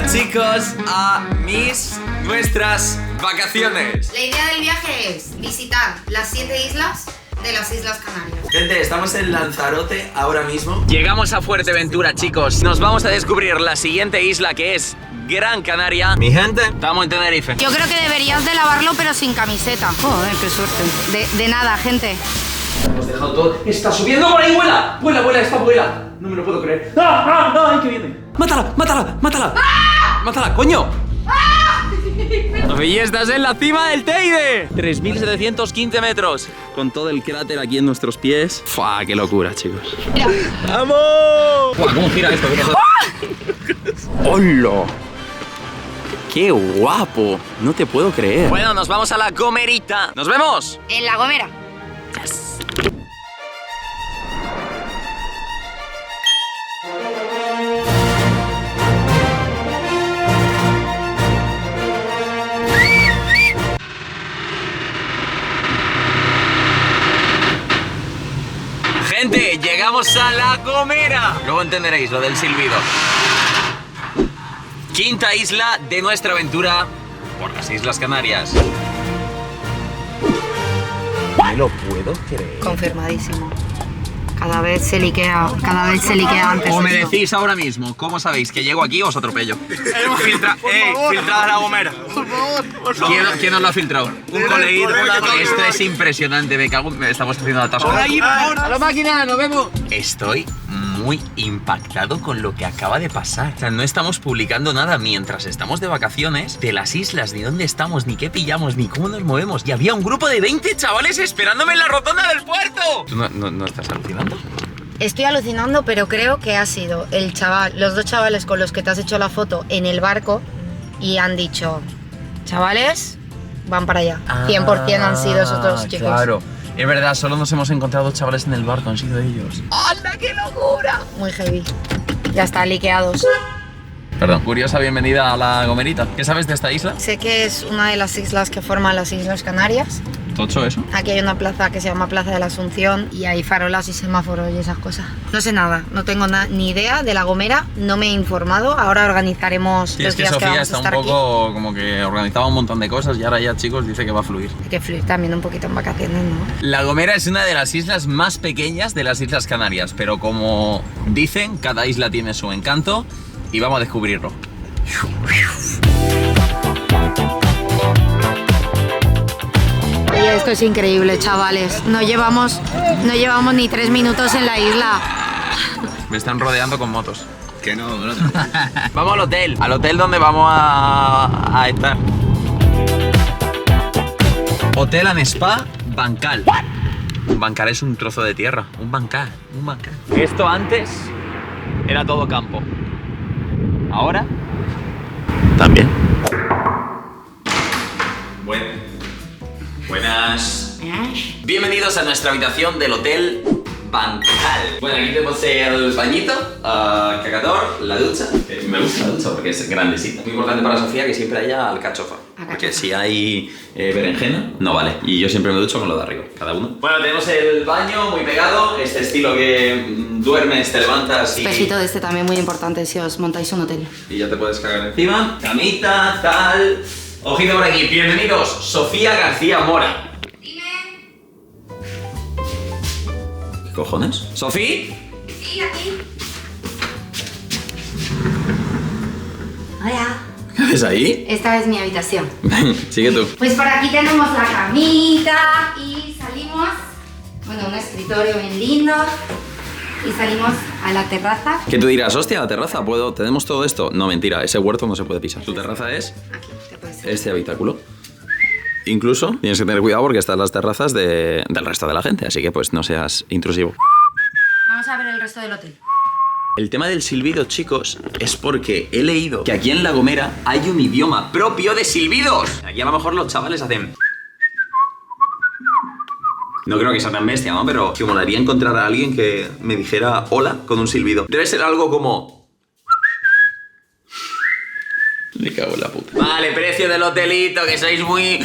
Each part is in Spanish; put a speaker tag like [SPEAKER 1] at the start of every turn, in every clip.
[SPEAKER 1] chicos, a nuestras vacaciones.
[SPEAKER 2] La idea del viaje es visitar las 7 islas de las Islas Canarias.
[SPEAKER 1] Gente, estamos en Lanzarote ahora mismo. Llegamos a Fuerteventura, chicos. Nos vamos a descubrir la siguiente isla, que es Gran Canaria. Mi gente, estamos en Tenerife.
[SPEAKER 2] Yo creo que deberías de lavarlo, pero sin camiseta. Joder, qué suerte. De nada, gente.
[SPEAKER 1] Hemos dejado todo. ¡Está subiendo por ahí! ¡Vuela! ¡Vuela, vuela! ¡Está vuela! No me lo puedo creer. ¡Ah! ¡Ah! ¡Ay, que viene! ¡Mátala! ¡Mátala! ¡Mátala! ¡Ah! ¡Mátala, coño! Y estás en la cima del Teide. 3.715 metros. Con todo el cráter aquí en nuestros pies. ¡Fua! ¡Qué locura, chicos!
[SPEAKER 2] Mira.
[SPEAKER 1] ¡Vamos! ¡Fua! ¿Cómo gira esto? ¡Hola! ¡Qué guapo! No te puedo creer. Bueno, nos vamos a la Gomerita. ¡Nos vemos!
[SPEAKER 2] En La Gomera.
[SPEAKER 1] Yes. Gente, llegamos a La Gomera. Luego entenderéis lo del silbido. Quinta isla de nuestra aventura por las Islas Canarias. ¿Me lo puedo creer?
[SPEAKER 2] Confirmadísimo. Cada vez se liquea antes.
[SPEAKER 1] O me decís ahora mismo, ¿cómo sabéis que llego aquí o os atropello?
[SPEAKER 3] Filtrada La Gomera.
[SPEAKER 1] ¿Quién os lo ha filtrado? Un coleguito. Esto es impresionante, me cago. Estamos haciendo atasco.
[SPEAKER 3] ¡A la máquina! ¡Nos vemos!
[SPEAKER 1] Estoy muy impactado con lo que acaba de pasar. O sea, no estamos publicando nada mientras estamos de vacaciones de las islas, ni dónde estamos, ni qué pillamos, ni cómo nos movemos. Y había un grupo de 20 chavales esperándome en la rotonda del puerto. ¿Tú no estás alucinando?
[SPEAKER 2] Estoy alucinando, pero creo que ha sido los 2 chavales con los que te has hecho la foto en el barco y han dicho, chavales, van para allá. 100% han sido esos 2 chicos.
[SPEAKER 1] Claro. Es verdad, solo nos hemos encontrado 2 chavales en el barco, han sido ellos.
[SPEAKER 2] ¡Anda, qué locura! Muy heavy. Ya están liqueados.
[SPEAKER 1] Perdón. Curiosa bienvenida a La Gomerita. ¿Qué sabes de esta isla?
[SPEAKER 2] Sé que es una de las islas que forman las Islas Canarias.
[SPEAKER 1] ¿Tocho eso?
[SPEAKER 2] Aquí hay una plaza que se llama Plaza de la Asunción y hay farolas y semáforos y esas cosas. No sé nada, no tengo ni idea de La Gomera, no me he informado. Ahora organizaremos
[SPEAKER 1] Sí,
[SPEAKER 2] los
[SPEAKER 1] es que
[SPEAKER 2] días
[SPEAKER 1] Sofía
[SPEAKER 2] que vamos a
[SPEAKER 1] está un
[SPEAKER 2] estar
[SPEAKER 1] poco
[SPEAKER 2] aquí.
[SPEAKER 1] como que organizaba un montón de cosas y ahora ya, chicos, dice que va a fluir.
[SPEAKER 2] Hay que fluir también un poquito en vacaciones, ¿no?
[SPEAKER 1] La Gomera es una de las islas más pequeñas de las Islas Canarias, pero como dicen, cada isla tiene su encanto y vamos a descubrirlo.
[SPEAKER 2] Oye, esto es increíble, chavales. No llevamos ni 3 minutos en la isla.
[SPEAKER 1] Me están rodeando con motos.
[SPEAKER 3] Que no.
[SPEAKER 1] Vamos al hotel donde vamos a estar. Hotel and Spa Bancal. Un bancal es un trozo de tierra. Un bancal. Esto antes era todo campo. Ahora también. Buenas. Bienvenidos a nuestra habitación del Hotel Bancal. Bueno, aquí tenemos el bañito, cagador, la ducha. Me gusta la ducha porque es grandecita. Muy importante para Sofía que siempre haya alcachofa. Porque si hay berenjena, no vale. Y yo siempre me ducho con lo de arriba, cada uno. Bueno, tenemos el baño muy pegado. Este estilo que duermes, te levantas y...
[SPEAKER 2] Espejito de este también muy importante si os montáis un hotel.
[SPEAKER 1] Y ya te puedes cagar encima. Camita, tal... Ojito por aquí. Bienvenidos, Sofía García Mora.
[SPEAKER 2] Dime.
[SPEAKER 1] ¿Qué cojones? ¿Sofía?
[SPEAKER 2] Sí, aquí. Hola.
[SPEAKER 1] ¿Qué haces ahí?
[SPEAKER 2] Esta es mi habitación.
[SPEAKER 1] Sigue tú.
[SPEAKER 2] Pues por aquí tenemos la camita y salimos, bueno, un escritorio bien lindo y salimos a la terraza.
[SPEAKER 1] ¿Qué tú dirás? Hostia, la terraza, ¿tenemos todo esto? No, mentira, ese huerto no se puede pisar. Tu terraza es
[SPEAKER 2] Aquí, te puedes
[SPEAKER 1] este habitáculo. Incluso tienes que tener cuidado porque están las terrazas del resto de la gente, así que pues no seas intrusivo.
[SPEAKER 2] Vamos a ver el resto del hotel.
[SPEAKER 1] El tema del silbido, chicos, es porque he leído que aquí en La Gomera hay un idioma propio de silbidos. Aquí a lo mejor los chavales hacen... No creo que sea tan bestia, ¿no? Pero que molaría encontrar a alguien que me dijera hola con un silbido. Debe ser algo como... Me cago en la puta. Vale, precio del hotelito, que sois muy...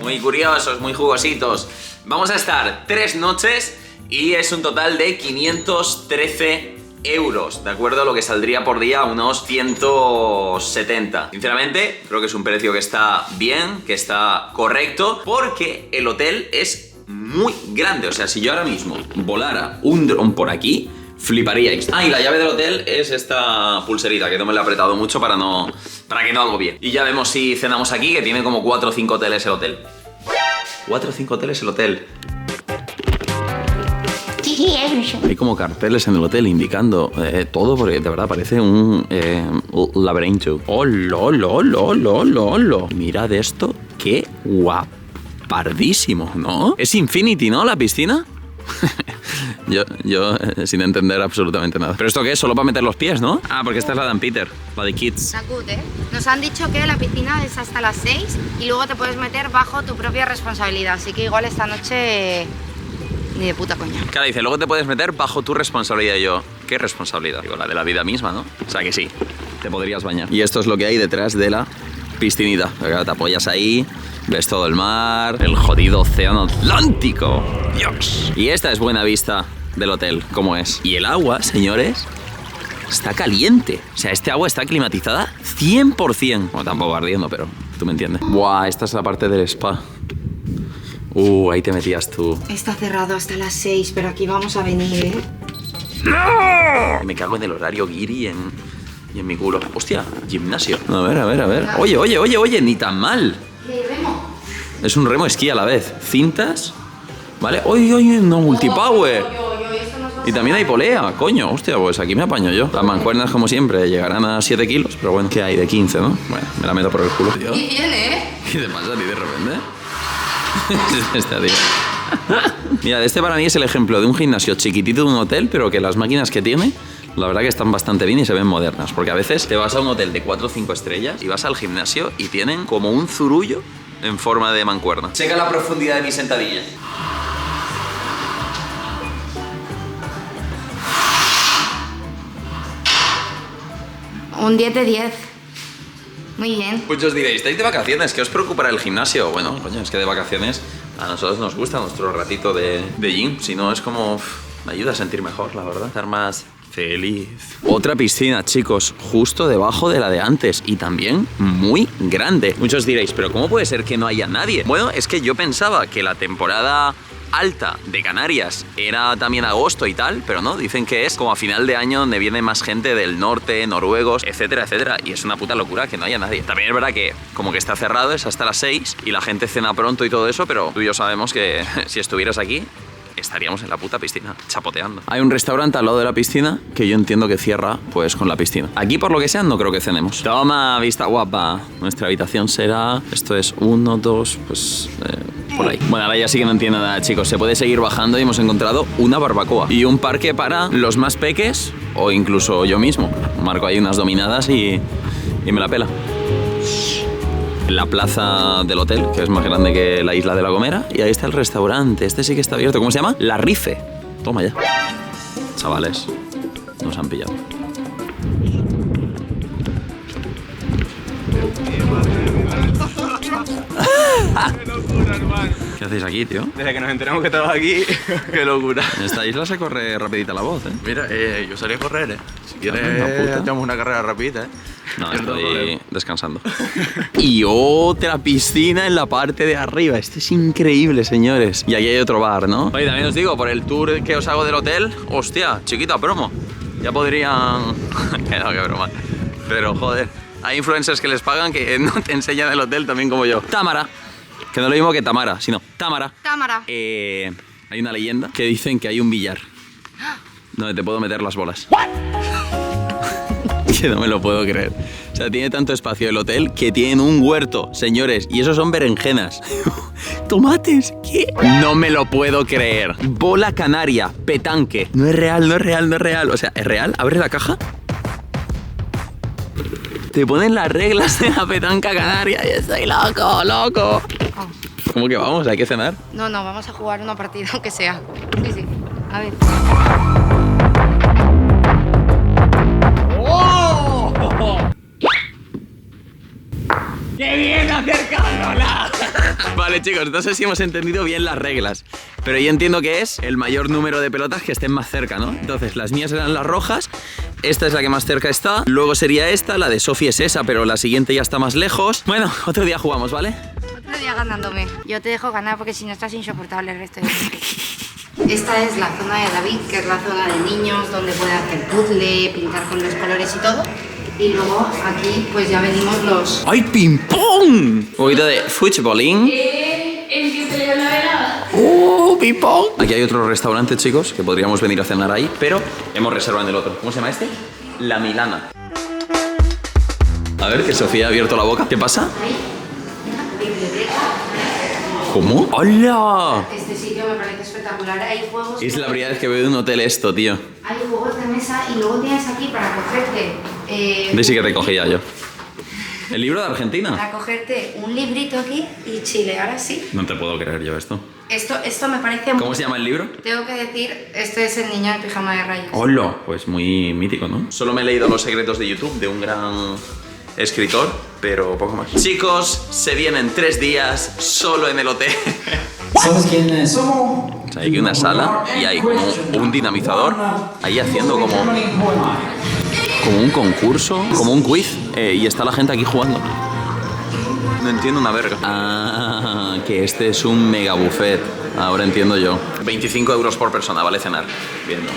[SPEAKER 1] muy curiosos, muy jugositos. Vamos a estar 3 noches y es un total de 513 euros, ¿de acuerdo? Lo que saldría por día unos 170. Sinceramente, creo que es un precio que está bien, que está correcto, porque el hotel es muy grande. O sea, si yo ahora mismo volara un dron por aquí, fliparíais. Ah, y la llave del hotel es esta pulserita, que no me la he apretado mucho para que no agobie. Y ya vemos si cenamos aquí, que tiene como 4 o 5 hoteles el hotel. 4 o 5 hoteles el hotel. Hay como carteles en el hotel indicando todo, porque de verdad parece un laberinto. ¡Oh, lo! Mirad esto, qué guapardísimo, ¿no? Es Infinity, ¿no? La piscina. Yo sin entender absolutamente nada. ¿Pero esto qué es? Solo para meter los pies, ¿no? Ah, porque esta es la de Peter, la de Kids.
[SPEAKER 2] Está good, ¿eh? Nos han dicho que la piscina es hasta las 6 y luego te puedes meter bajo tu propia responsabilidad. Así que igual esta noche ni de puta coña.
[SPEAKER 1] Claro, dice, luego te puedes meter bajo tu responsabilidad. Y yo, ¿qué responsabilidad? Digo, la de la vida misma, ¿no? O sea que sí, te podrías bañar. Y esto es lo que hay detrás de la piscinita. Te apoyas ahí, ves todo el mar, el jodido océano Atlántico. Dios. Y esta es buena vista del hotel, ¿cómo es? Y el agua, señores, está caliente. O sea, este agua está climatizada 100%. Bueno, tampoco ardiendo, pero tú me entiendes. Buah, esta es la parte del spa. Ahí te metías tú.
[SPEAKER 2] Está cerrado hasta las 6, pero aquí vamos a venir, ¿eh?
[SPEAKER 1] ¡No! Me cago en el horario guiri y en mi culo. Hostia, gimnasio. A ver. Oye, ni tan mal.
[SPEAKER 2] ¿Qué remo?
[SPEAKER 1] Es un remo esquí a la vez. Cintas, ¿vale? Oye, no, multipower. Y también hay polea, coño. Hostia, pues aquí me apaño yo. Las mancuernas, como siempre, llegarán a 7 kilos, pero bueno, ¿qué hay? De 15, ¿no? Bueno, me la meto por el culo. Tío.
[SPEAKER 2] Y viene, ¿eh?
[SPEAKER 1] ¿Qué te pasa a ti de repente? Este tío. Mira, este para mí es el ejemplo de un gimnasio chiquitito de un hotel, pero que las máquinas que tiene, la verdad que están bastante bien y se ven modernas. Porque a veces te vas a un hotel de 4 o 5 estrellas y vas al gimnasio y tienen como un zurullo en forma de mancuerna. Checa la profundidad de mi sentadilla.
[SPEAKER 2] Un 10 de 10. Muy bien.
[SPEAKER 1] Muchos diréis, ¿estáis de vacaciones? ¿Qué os preocupará el gimnasio? Bueno, coño, es que de vacaciones a nosotros nos gusta nuestro ratito de gym. Si no, es como... me ayuda a sentir mejor, la verdad. Estar más feliz. Otra piscina, chicos, justo debajo de la de antes. Y también muy grande. Muchos diréis, ¿pero cómo puede ser que no haya nadie? Bueno, es que yo pensaba que la temporada alta de Canarias era también agosto y tal, pero no, dicen que es como a final de año donde viene más gente del norte, noruegos, etcétera, etcétera, y es una puta locura que no haya nadie. También es verdad que como que está cerrado, es hasta las 6 y la gente cena pronto y todo eso, pero tú y yo sabemos que si estuvieras aquí estaríamos en la puta piscina, chapoteando. Hay un restaurante al lado de la piscina que yo entiendo que cierra pues con la piscina. Aquí por lo que sea no creo que cenemos. Toma, vista guapa. Nuestra habitación será... esto es 1, 2, pues... por ahí. Bueno, ahora ya sí que no entiendo nada, chicos. Se puede seguir bajando y hemos encontrado una barbacoa. Y un parque para los más peques o incluso yo mismo. Marco ahí unas dominadas y me la pela. La plaza del hotel, que es más grande que la isla de La Gomera. Y ahí está el restaurante. Este sí que está abierto. ¿Cómo se llama? La Rife. Toma ya. Chavales, nos han pillado. ¿Qué hacéis aquí, tío?
[SPEAKER 3] Desde que nos enteramos que estabas aquí, qué locura.
[SPEAKER 1] En esta isla se corre rapidita la voz, ¿eh?
[SPEAKER 3] Mira, yo salí a correr, ¿eh? Si quieres,
[SPEAKER 1] puta.
[SPEAKER 3] echamos una carrera rapidita, ¿eh?
[SPEAKER 1] No, estoy descansando. Y otra piscina en la parte de arriba. Esto es increíble, señores. Y aquí hay otro bar, ¿no? Oye, también os digo, por el tour que os hago del hotel, hostia, chiquita promo. Ya podrían... no, qué broma. Pero, joder, hay influencers que les pagan que no te enseñan el hotel también como yo. Támara. Que no es lo mismo que Tamara, sino Támara.
[SPEAKER 2] Cámara.
[SPEAKER 1] Hay una leyenda que dicen que hay un billar donde te puedo meter las bolas. Que no me lo puedo creer. O sea, tiene tanto espacio el hotel que tienen un huerto, señores. Y esos son berenjenas. ¿Tomates? ¿Qué? No me lo puedo creer. Bola canaria, petanque. No es real, no es real, no es real. O sea, ¿es real? Abre la caja. Te ponen las reglas de la petanca canaria y estoy loco, loco.
[SPEAKER 2] Oh.
[SPEAKER 1] ¿Cómo que vamos? ¿Hay que cenar?
[SPEAKER 2] No, vamos a jugar una partida, aunque sea. Sí. A ver.
[SPEAKER 1] ¡Qué bien acercándola! Vale, chicos, no sé si hemos entendido bien las reglas, pero yo entiendo que es el mayor número de pelotas que estén más cerca, ¿no? Entonces, las mías eran las rojas, esta es la que más cerca está, luego sería esta, la de Sofi es esa, pero la siguiente ya está más lejos. Bueno, otro día jugamos, ¿vale?
[SPEAKER 2] Otro día ganándome. Yo te dejo ganar porque si no estás insoportable el resto de Esta es la zona de David, que es la zona de niños, donde puede hacer puzzle, pintar con los colores y todo. Y luego aquí pues ya venimos los...
[SPEAKER 1] ¡Ay, ping-pong! Un poquito de futbolín.
[SPEAKER 4] El que se le dio la velada.
[SPEAKER 1] ¡Ping-pong! Aquí hay otro restaurante, chicos, que podríamos venir a cenar ahí, pero hemos reservado en el otro. ¿Cómo se llama este? La Milana. A ver, que Sofía ha abierto la boca. ¿Qué pasa? ¿Cómo? ¡Hola!
[SPEAKER 2] Este sitio me parece espectacular. Hay juegos...
[SPEAKER 1] Es la primera vez que veo de un hotel esto, tío.
[SPEAKER 2] Hay juegos de mesa y luego tienes aquí para cogerte...
[SPEAKER 1] De sí que recogía yo. ¿El libro de Argentina?
[SPEAKER 2] Para cogerte un librito aquí y chilear así.
[SPEAKER 1] No te puedo creer yo esto.
[SPEAKER 2] Esto me parece...
[SPEAKER 1] ¿Cómo se llama el libro?
[SPEAKER 2] Tengo que decir, este es El niño en pijama de rayas.
[SPEAKER 1] ¡Hola! Pues muy mítico, ¿no? Solo me he leído Los secretos de YouTube de un gran escritor, pero poco más. Chicos, se vienen 3 días solo en el hotel.
[SPEAKER 5] ¿Sabes quién somos?
[SPEAKER 1] O sea, hay aquí una sala y hay como un dinamizador ahí haciendo como un concurso, como un quiz, y está la gente aquí jugando. No entiendo una verga. Ah, que este es un mega buffet. Ahora entiendo yo. 25 euros por persona, vale cenar. Bien, ¿no?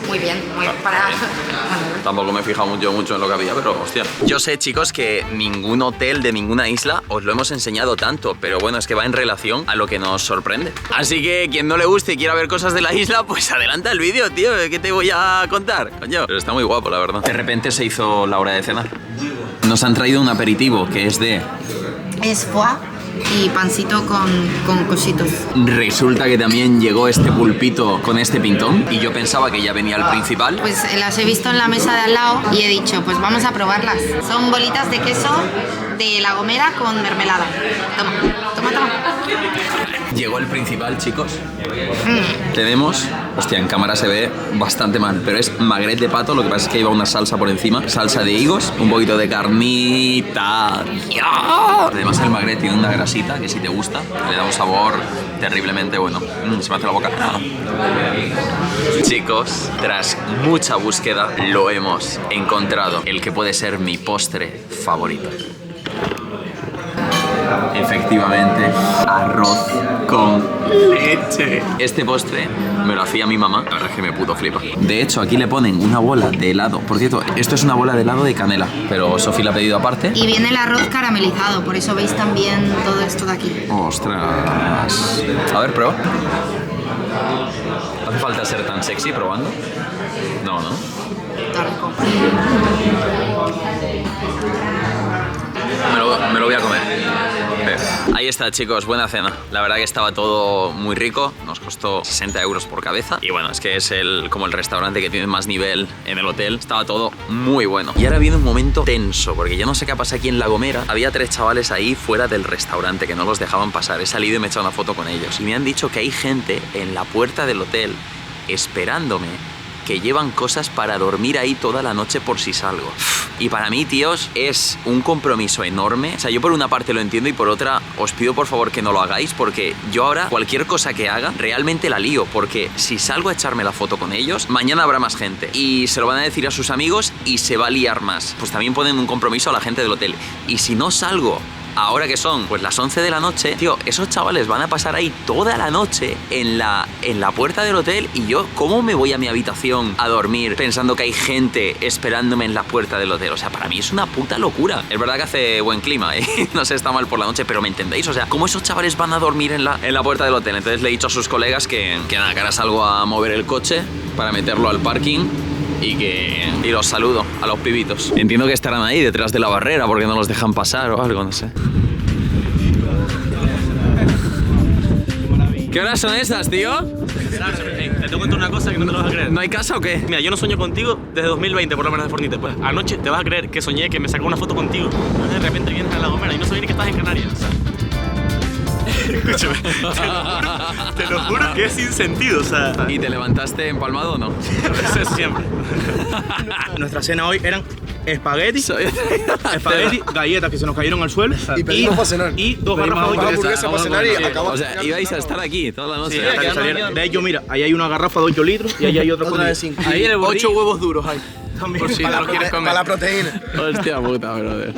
[SPEAKER 2] Muy bien, muy para...
[SPEAKER 1] Tampoco me he fijado mucho en lo que había, pero hostia. Yo sé, chicos, que ningún hotel de ninguna isla os lo hemos enseñado tanto, pero bueno, es que va en relación a lo que nos sorprende. Así que quien no le guste y quiera ver cosas de la isla, pues adelanta el vídeo, tío. ¿Qué te voy a contar? Coño, pero está muy guapo, la verdad. De repente se hizo la hora de cenar. Nos han traído un aperitivo que es de...
[SPEAKER 2] Es foie y pancito con cositos.
[SPEAKER 1] Resulta que también llegó este pulpito con este pintón y yo pensaba que ya venía el principal.
[SPEAKER 2] Pues las he visto en la mesa de al lado y he dicho, pues vamos a probarlas. Son bolitas de queso de La Gomera con mermelada. Toma, toma, toma.
[SPEAKER 1] Llegó el principal, chicos. Tenemos, hostia, en cámara se ve bastante mal, pero es magret de pato, lo que pasa es que iba una salsa por encima, salsa de higos, un poquito de carnita. Además el magret tiene una grasita que si te gusta, le da un sabor terriblemente bueno. Se me hace la boca. Chicos, tras mucha búsqueda, lo hemos encontrado, el que puede ser mi postre favorito. Efectivamente, arroz con leche. Este postre me lo hacía mi mamá, la verdad es que me puto flipa. De hecho, aquí le ponen una bola de helado. Por cierto, esto es una bola de helado de canela, pero Sofía la ha pedido aparte.
[SPEAKER 2] Y viene el arroz caramelizado, por eso veis también todo esto de aquí.
[SPEAKER 1] ¡Ostras! A ver, prueba. ¿Hace falta ser tan sexy probando? No, ¿no?
[SPEAKER 2] Está rico.
[SPEAKER 1] Me lo voy a comer. Ahí está, chicos, buena cena. La verdad que estaba todo muy rico. Nos costó 60 euros por cabeza. Y bueno, es que es como el restaurante que tiene más nivel en el hotel. Estaba todo muy bueno. Y ahora viene un momento tenso, porque yo no sé qué pasa aquí en La Gomera. Había 3 chavales ahí fuera del restaurante que no los dejaban pasar. He salido y me he echado una foto con ellos. Y me han dicho que hay gente en la puerta del hotel esperándome, que llevan cosas para dormir ahí toda la noche por si salgo. Y para mí, tíos, es un compromiso enorme. O sea, yo por una parte lo entiendo y por otra os pido por favor que no lo hagáis, porque yo ahora cualquier cosa que haga realmente la lío, porque si salgo a echarme la foto con ellos, mañana habrá más gente y se lo van a decir a sus amigos y se va a liar más. Pues también ponen un compromiso a la gente del hotel. Y si no salgo ahora que son pues las 11 de la noche, tío, esos chavales van a pasar ahí toda la noche en la puerta del hotel y yo, ¿cómo me voy a mi habitación a dormir pensando que hay gente esperándome en la puerta del hotel? O sea, para mí es una puta locura. Es verdad que hace buen clima, ¿eh? No sé, está mal por la noche, pero ¿me entendéis? O sea, ¿cómo esos chavales van a dormir en la puerta del hotel? Entonces le he dicho a sus colegas que nada, que ahora salgo a mover el coche para meterlo al parking y los saludo a los pibitos. Entiendo que estarán ahí detrás de la barrera porque no los dejan pasar o algo, no sé. ¿Qué horas son esas, tío?
[SPEAKER 6] Te tengo que contar una cosa que no te lo vas a creer.
[SPEAKER 1] ¿No hay casa o qué?
[SPEAKER 6] Mira, yo no sueño contigo desde 2020, por lo menos de Fornite. Pues anoche te vas a creer que soñé que me sacó una foto contigo. De repente vienes a La Gomera y no sabía ni que estás en Canarias. O sea. Escúchame, te lo juro que es sin sentido, o sea.
[SPEAKER 1] ¿Y te levantaste empalmado o no?
[SPEAKER 6] Eso es siempre. Nuestra cena hoy eran espagueti, galletas que se nos cayeron al suelo
[SPEAKER 7] Y pedimos para cenar.
[SPEAKER 6] y 2 garrafas de
[SPEAKER 7] hamburguesa para cenar y acabamos.
[SPEAKER 1] O sea, ibais a estar aquí toda la noche.
[SPEAKER 6] De hecho, mira, ahí hay una garrafa de 8 litros y ahí hay otra
[SPEAKER 7] Otra de
[SPEAKER 6] con
[SPEAKER 7] 5.
[SPEAKER 6] ahí en el
[SPEAKER 7] 8 huevos duros hay.
[SPEAKER 6] también.
[SPEAKER 7] Si
[SPEAKER 6] Para
[SPEAKER 7] los quieres comer. Para la proteína.
[SPEAKER 1] Hostia puta, brother.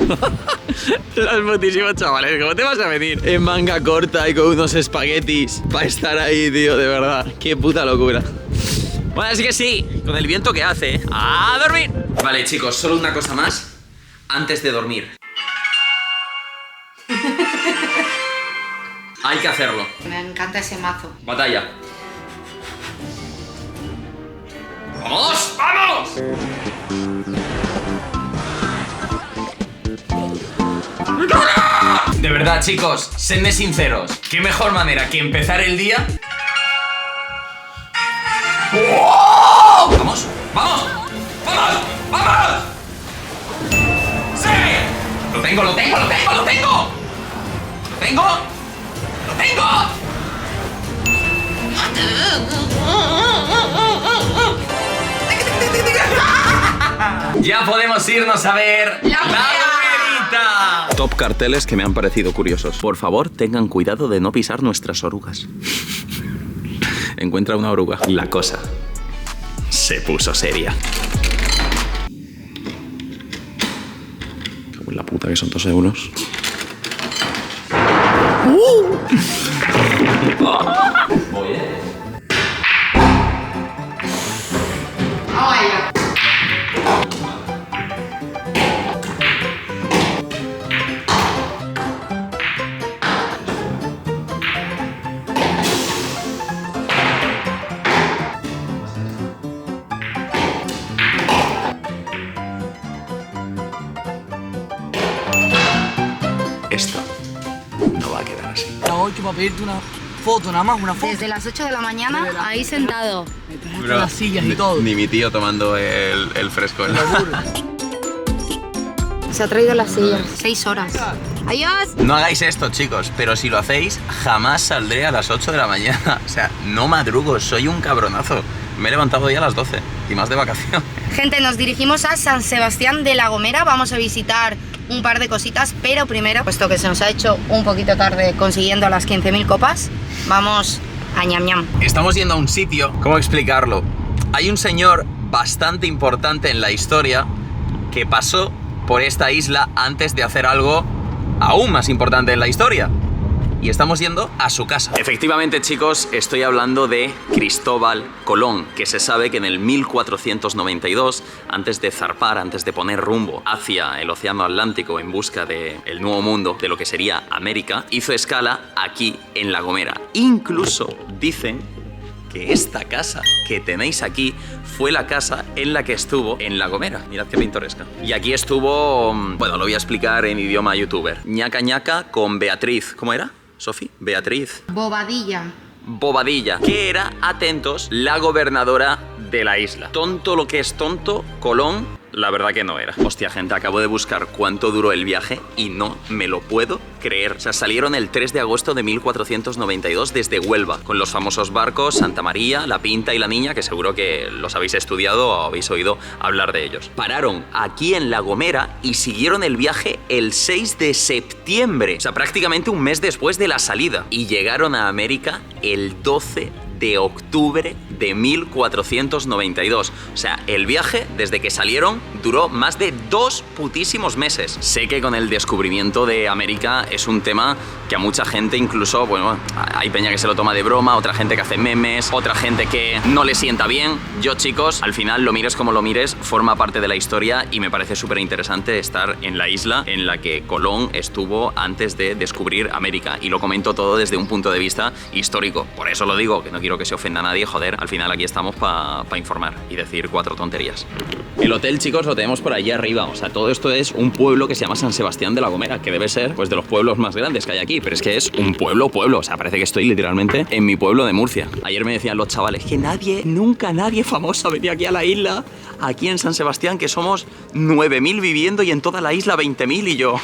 [SPEAKER 1] Los putísimos chavales, ¿cómo te vas a venir en manga corta y con unos espaguetis para estar ahí, tío? De verdad, qué puta locura. Bueno, así que sí, con el viento que hace, ¡a dormir! Vale, chicos, solo una cosa más antes de dormir. Hay que hacerlo.
[SPEAKER 2] Me encanta ese mazo.
[SPEAKER 1] Batalla. ¡Vamos! ¡Vamos! De verdad, chicos, sedme sinceros. ¿Qué mejor manera que empezar el día? ¡Oh! ¡Vamos! ¡Vamos! ¡Vamos! ¡Vamos! ¡Sí! ¡Lo tengo, lo tengo, lo tengo, lo tengo! ¡Lo tengo! ¡Lo tengo! Ya podemos irnos a ver la gomerita. Top carteles que me han parecido curiosos. Por favor, tengan cuidado de no pisar nuestras orugas. Encuentra una oruga. La cosa se puso seria. Cago en la puta, que son 2 euros. Esto no va a quedar así.
[SPEAKER 8] Hoy que para pedirte una foto, nada más, una foto.
[SPEAKER 2] Desde las 8 de la mañana, ahí sentado.
[SPEAKER 8] Con las sillas y todo.
[SPEAKER 1] Ni mi tío tomando el fresco en la...
[SPEAKER 2] Se ha traído las sillas. 6 horas. ¡Adiós!
[SPEAKER 1] No hagáis esto, chicos, pero si lo hacéis, jamás saldré a las 8 de la mañana. O sea, no madrugo, soy un cabronazo. Me he levantado ya a las 12 y más de vacación.
[SPEAKER 2] Gente, nos dirigimos a San Sebastián de la Gomera. Vamos a visitar un par de cositas, pero primero, puesto que se nos ha hecho un poquito tarde consiguiendo las 15.000 copas, vamos a ñam ñam.
[SPEAKER 1] Estamos yendo a un sitio, ¿cómo explicarlo? Hay un señor bastante importante en la historia que pasó por esta isla antes de hacer algo aún más importante en la historia. Y estamos yendo a su casa. Efectivamente, chicos, estoy hablando de Cristóbal Colón, que se sabe que en el 1492, antes de zarpar, antes de poner rumbo hacia el océano Atlántico en busca del nuevo mundo, de lo que sería América, hizo escala aquí en La Gomera. Incluso dicen que esta casa que tenéis aquí fue la casa en la que estuvo en La Gomera. Mirad qué pintoresca. Y aquí estuvo, bueno, lo voy a explicar en idioma youtuber. Ñaca ñaca con Beatriz. ¿Cómo era, Sofi? Beatriz
[SPEAKER 2] Bobadilla.
[SPEAKER 1] Bobadilla, que era, atentos, la gobernadora de la isla. Tonto lo que es tonto, Colón, la verdad que no era. Hostia, gente, acabo de buscar cuánto duró el viaje y no me lo puedo creer. O sea, salieron el 3 de agosto de 1492 desde Huelva, con los famosos barcos Santa María, La Pinta y La Niña, que seguro que los habéis estudiado o habéis oído hablar de ellos. Pararon aquí en La Gomera y siguieron el viaje el 6 de septiembre, o sea, prácticamente un mes después de la salida. Y llegaron a América el 12 de octubre de 1492. O sea, el viaje, desde que salieron, duró más de 2 putísimos meses. Sé que con el descubrimiento de América es un tema que a mucha gente incluso, bueno, hay peña que se lo toma de broma, otra gente que hace memes, otra gente que no le sienta bien. Yo, chicos, al final, lo mires como lo mires, forma parte de la historia y me parece súper interesante estar en la isla en la que Colón estuvo antes de descubrir América. Y lo comento todo desde un punto de vista histórico. Por eso lo digo, que no quiero que se ofenda a nadie, joder, al final aquí estamos para informar y decir 4 tonterías. El hotel, chicos, lo tenemos por allí arriba, o sea, todo esto es un pueblo que se llama San Sebastián de la Gomera, que debe ser, pues, de los pueblos más grandes que hay aquí, pero es que es un pueblo, o sea, parece que estoy literalmente en mi pueblo de Murcia. Ayer me decían los chavales que nunca nadie famoso venía aquí a la isla, aquí en San Sebastián, que somos 9.000 viviendo y en toda la isla 20.000 y yo...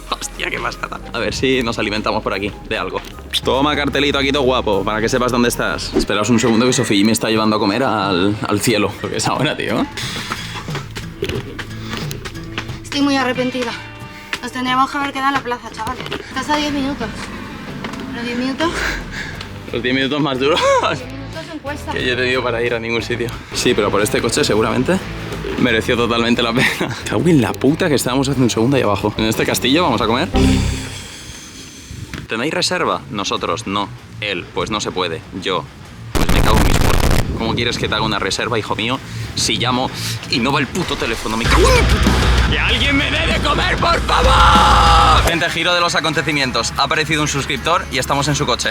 [SPEAKER 1] Hostia, qué pasada. A ver si nos alimentamos por aquí de algo. Toma cartelito aquí todo guapo, para que sepas dónde estás. Esperaos un segundo que Sofía me está llevando a comer al cielo. Porque es ahora, tío.
[SPEAKER 2] Estoy muy arrepentida. Nos tendríamos que haber quedado en la plaza, chavales. Estás a 10 minutos. ¿Los 10 minutos?
[SPEAKER 6] Los 10 minutos más duros
[SPEAKER 2] 10 minutos en cuesta.
[SPEAKER 6] que yo he tenido para ir a ningún sitio. Sí, pero por este coche seguramente mereció totalmente la pena. Cago en la puta que estábamos hace un segundo ahí abajo. En este castillo vamos a comer. ¿Tenéis reserva? Nosotros no. Él, pues no se puede. Yo, pues me cago en mis muertos. ¿Cómo quieres que te haga una reserva, hijo mío? Si llamo y no va el puto teléfono, me cago en el puto. ¡Que alguien me dé de comer, por favor! Gente, giro de los acontecimientos. Ha aparecido un suscriptor y estamos en su coche.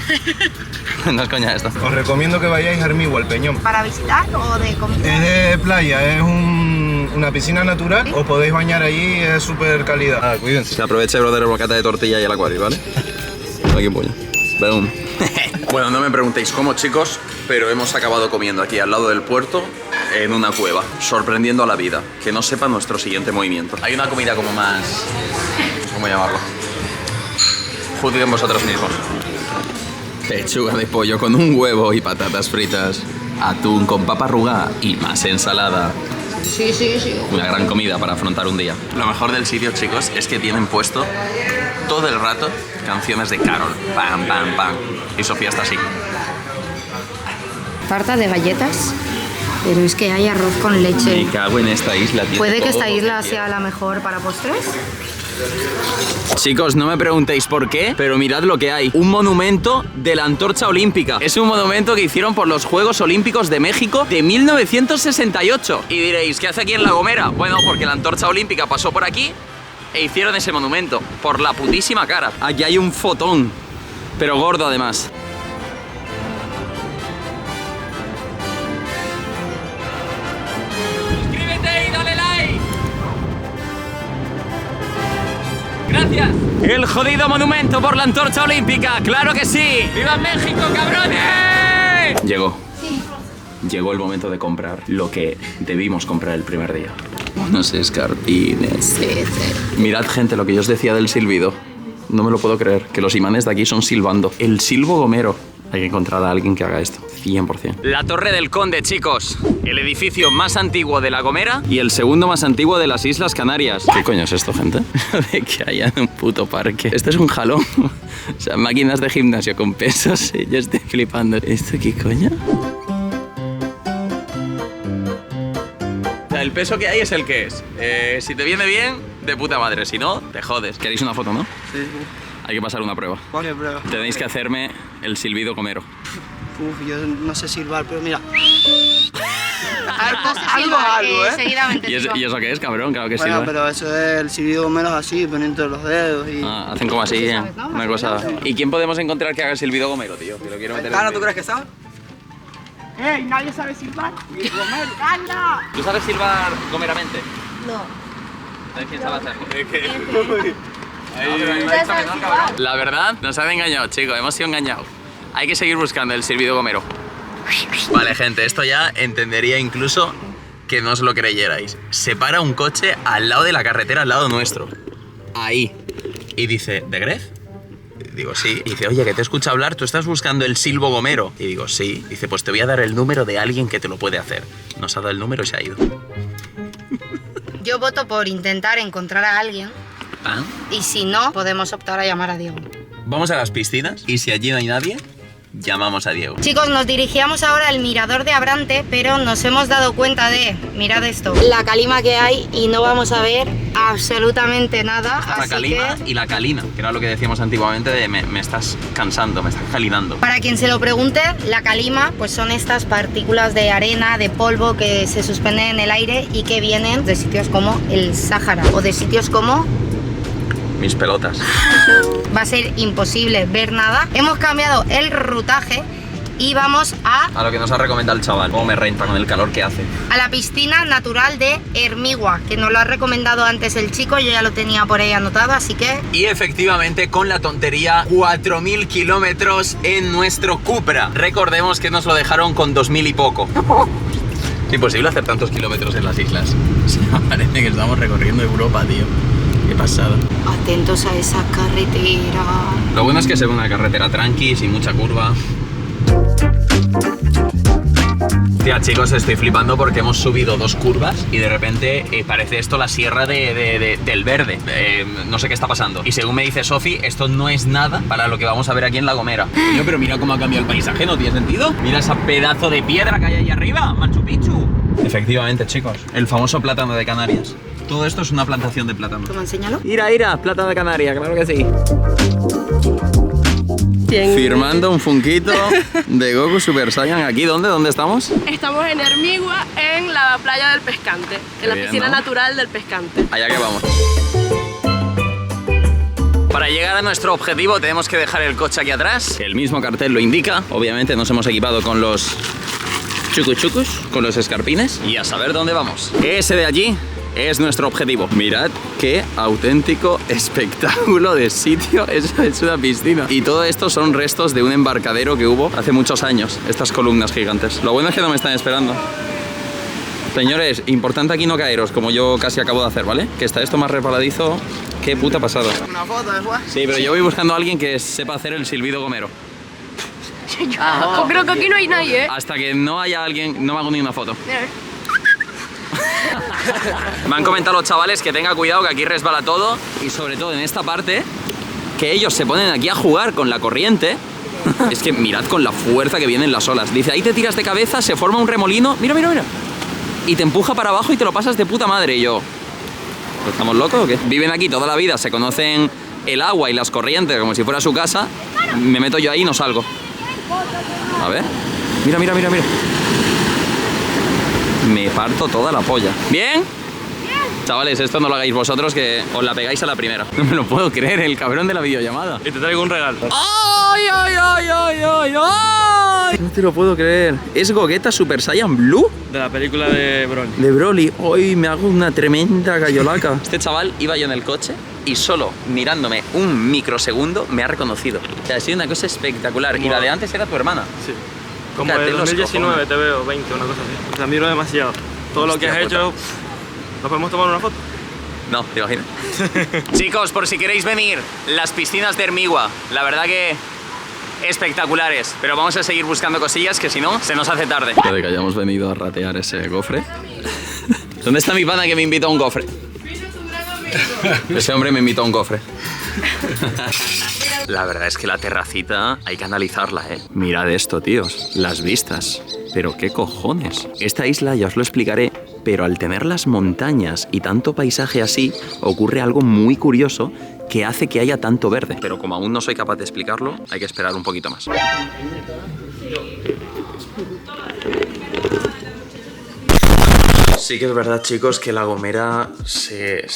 [SPEAKER 6] No es coña esto.
[SPEAKER 7] Os recomiendo que vayáis a Armigua, al Peñón.
[SPEAKER 2] ¿Para visitar o de comida?
[SPEAKER 7] Es de playa, es una piscina natural. Os podéis bañar allí, es súper calidad. Cuídense.
[SPEAKER 6] Se aprovecha brother el bocata de tortilla y el acuario, ¿vale? Aquí un puño. Boom. Bueno, no me preguntéis cómo, chicos, pero hemos acabado comiendo aquí al lado del puerto en una cueva, sorprendiendo a la vida. Que no sepa nuestro siguiente movimiento. Hay una comida como más... ¿cómo llamarlo? Juzguen vosotros mismos. Pechuga de pollo con un huevo y patatas fritas. Atún con papa arrugada y más ensalada.
[SPEAKER 2] Sí, sí, sí.
[SPEAKER 6] Una gran comida para afrontar un día. Lo mejor del sitio, chicos, es que tienen puesto todo el rato canciones de Carol. Pam, pam, pam. Y Sofía está así.
[SPEAKER 2] Tarta de galletas, pero es que hay arroz con leche.
[SPEAKER 6] Me cago en esta isla, tío.
[SPEAKER 2] ¿Puede que esta isla sea la mejor para postres?
[SPEAKER 6] Chicos, no me preguntéis por qué, pero mirad lo que hay. Un monumento de la antorcha olímpica. Es un monumento que hicieron por los Juegos Olímpicos de México de 1968. Y diréis, ¿qué hace aquí en La Gomera? Bueno, porque la antorcha olímpica pasó por aquí e hicieron ese monumento. Por la putísima cara. Aquí hay un fotón, pero gordo además. Suscríbete y dale like. Gracias. El jodido monumento por la antorcha olímpica, claro que sí. ¡Viva México, cabrones! Llegó.
[SPEAKER 2] Sí.
[SPEAKER 6] Llegó el momento de comprar lo que debimos comprar el primer día. Unos escarpines.
[SPEAKER 2] Sí, sí.
[SPEAKER 6] Mirad, gente, lo que yo os decía del silbido. No me lo puedo creer, que los imanes de aquí son silbando. El silbo gomero. Hay que encontrar a alguien que haga esto, 100%. La Torre del Conde, chicos. El edificio más antiguo de La Gomera y el segundo más antiguo de las Islas Canarias. ¿Qué coño es esto, gente? De que haya un puto parque. Esto es un jalón. O sea, máquinas de gimnasio con pesos. Y yo estoy flipando. ¿Esto qué coño? O sea, el peso que hay es el que es. Si te viene bien, de puta madre. Si no, te jodes. ¿Queréis una foto, no?
[SPEAKER 8] Sí.
[SPEAKER 6] Hay que pasar una prueba.
[SPEAKER 8] ¿Qué prueba?
[SPEAKER 6] Tenéis que hacerme el silbido gomero.
[SPEAKER 8] Uf, yo no sé silbar, pero mira.
[SPEAKER 2] Algo, seguidamente.
[SPEAKER 6] ¿Y eso qué es, cabrón? Claro que sí.
[SPEAKER 8] Bueno, pero eso es el silbido menos así, poniendo los dedos y...
[SPEAKER 6] Ah, hacen como así,
[SPEAKER 2] sabes, ¿no?
[SPEAKER 6] una cosa. ¿Y quién podemos encontrar que haga el silbido gomero, tío? Que lo quiero meter en
[SPEAKER 8] Ana,
[SPEAKER 6] el
[SPEAKER 8] ¿tú
[SPEAKER 6] vídeo.
[SPEAKER 8] crees que sabe? ¡Ey! Nadie sabe silbar. ¡Anda!
[SPEAKER 6] ¿Tú sabes silbar gomeramente?
[SPEAKER 2] No.
[SPEAKER 6] ¿Sabes quién sabe hacerlo? La verdad, nos han engañado, chicos, hemos sido engañados. Hay que seguir buscando el silbido gomero. Vale, gente, esto ya entendería incluso que no os lo creyerais. Se para un coche al lado de la carretera, al lado nuestro. Ahí. Y dice, ¿de Gref? Digo, sí. Y dice, oye, que te escucho hablar, ¿tú estás buscando el silbo gomero? Y digo, sí. Dice, pues te voy a dar el número de alguien que te lo puede hacer. Nos ha dado el número y se ha ido.
[SPEAKER 2] Yo voto por intentar encontrar a alguien.
[SPEAKER 6] ¿Ah?
[SPEAKER 2] Y si no, podemos optar a llamar a Diego.
[SPEAKER 6] Vamos a las piscinas y si allí no hay nadie, llamamos a Diego.
[SPEAKER 2] Chicos, nos dirigíamos ahora al mirador de Abrante, pero nos hemos dado cuenta de, mirad esto, la calima que hay y no vamos a ver absolutamente nada.
[SPEAKER 6] La
[SPEAKER 2] Así
[SPEAKER 6] calima
[SPEAKER 2] que,
[SPEAKER 6] y la calina, que era lo que decíamos antiguamente de me estás cansando, me estás calinando.
[SPEAKER 2] para quien se lo pregunte, la calima pues son estas partículas de arena, de polvo que se suspenden en el aire y que vienen de sitios como el Sáhara o de sitios como...
[SPEAKER 6] Mis pelotas.
[SPEAKER 2] Va a ser imposible ver nada. Hemos cambiado el rutaje y vamos
[SPEAKER 6] A lo que nos ha recomendado el chaval. Cómo me renta con el calor que hace.
[SPEAKER 2] a la piscina natural de Hermigua, que nos lo ha recomendado antes el chico, yo ya lo tenía por ahí anotado, así que...
[SPEAKER 6] Y efectivamente, con la tontería, 4.000 kilómetros en nuestro Cupra. Recordemos que nos lo dejaron con 2.000 y poco. Es imposible hacer tantos kilómetros en las islas. O sea, parece que estamos recorriendo Europa, tío. Qué pasada.
[SPEAKER 2] Atentos a esa carretera.
[SPEAKER 6] Lo bueno es que se ve una carretera tranqui, sin mucha curva.
[SPEAKER 1] Tía, chicos, estoy flipando porque hemos subido 2 curvas y de repente parece esto la sierra del Verde. No sé qué está pasando. Y según me dice Sofi, esto no es nada para lo que vamos a ver aquí en La Gomera. Coño, pero mira cómo ha cambiado el paisaje, ¿no tiene sentido? Mira ese pedazo de piedra que hay ahí arriba, Machu Picchu. Efectivamente, chicos, el famoso plátano de Canarias. Todo esto es una plantación de plátano.
[SPEAKER 2] ¿Cómo enséñalo?
[SPEAKER 1] Ira, plátano de Canarias, claro que sí.
[SPEAKER 9] Bien.
[SPEAKER 1] Firmando un funquito de Goku Super Saiyan. ¿Aquí dónde? ¿Dónde estamos?
[SPEAKER 9] Estamos en Hermigua, en la playa del Pescante, en la
[SPEAKER 1] bien,
[SPEAKER 9] piscina
[SPEAKER 1] ¿no?
[SPEAKER 9] natural del Pescante.
[SPEAKER 1] Allá que vamos. Para llegar a nuestro objetivo tenemos que dejar el coche aquí atrás. El mismo cartel lo indica. Obviamente nos hemos equipado con los chucuchucus, con los escarpines. Y a saber dónde vamos. Ese de allí es nuestro objetivo. Mirad qué auténtico espectáculo de sitio. Es una piscina. Y todo esto son restos de un embarcadero que hubo hace muchos años. Estas columnas gigantes. Lo bueno es que no me están esperando. Señores, importante aquí no caeros, como yo casi acabo de hacer, ¿vale? Que está esto más resbaladizo. Qué puta pasada.
[SPEAKER 8] Una foto después.
[SPEAKER 1] Sí, pero yo voy buscando a alguien que sepa hacer el silbido gomero.
[SPEAKER 9] Creo que aquí no hay nadie, ¿eh?
[SPEAKER 1] Hasta que no haya alguien, no me hago ni una foto. Me han comentado los chavales que tenga cuidado, que aquí resbala todo. Y sobre todo en esta parte, que ellos se ponen aquí a jugar con la corriente. Es que mirad con la fuerza que vienen las olas. Dice, ahí te tiras de cabeza, se forma un remolino. Mira, mira, mira. Y te empuja para abajo y te lo pasas de puta madre. Y yo, ¿estamos locos o qué? Viven aquí toda la vida, se conocen el agua y las corrientes como si fuera su casa. Me meto yo ahí y no salgo. A ver. Mira, mira, mira, mira. Me parto toda la polla. ¿Bien? Chavales, esto no lo hagáis vosotros, que os la pegáis a la primera. No me lo puedo creer, el cabrón de la videollamada.
[SPEAKER 6] Y te traigo un regalo.
[SPEAKER 1] ¡Ay, ay, ay, ay, ay, ay! No te lo puedo creer. ¿Es Gogeta Super Saiyan Blue?
[SPEAKER 6] De la película de Broly.
[SPEAKER 1] De Broly. Hoy me hago una tremenda gallolaca. Este chaval iba yo en el coche y solo mirándome un microsegundo me ha reconocido. O sea, ha sido una cosa espectacular. Y la de antes era tu hermana.
[SPEAKER 6] Sí. Como
[SPEAKER 1] Fíjate
[SPEAKER 6] en
[SPEAKER 1] los
[SPEAKER 6] 2019
[SPEAKER 1] cojones.
[SPEAKER 6] te veo, 20, una cosa así. Te admiro demasiado. Todo lo que
[SPEAKER 1] Hostia
[SPEAKER 6] has hecho. ¿Nos podemos tomar una foto?
[SPEAKER 1] No, te imaginas. Chicos, por si queréis venir, las piscinas de Hermigua, la verdad que espectaculares. Pero vamos a seguir buscando cosillas, que si no, se nos hace tarde. Puede que hayamos venido a ratear ese gofre. ¿Dónde está mi pana que me invitó a un gofre? Ese hombre me invitó a un gofre. La verdad es que la terracita hay que analizarla, ¿eh? Mirad esto, tíos. Las vistas. Pero qué cojones. Esta isla ya os lo explicaré, pero al tener las montañas y tanto paisaje así, ocurre algo muy curioso que hace que haya tanto verde. Pero como aún no soy capaz de explicarlo, hay que esperar un poquito más. Sí que es verdad, chicos, que La Gomera se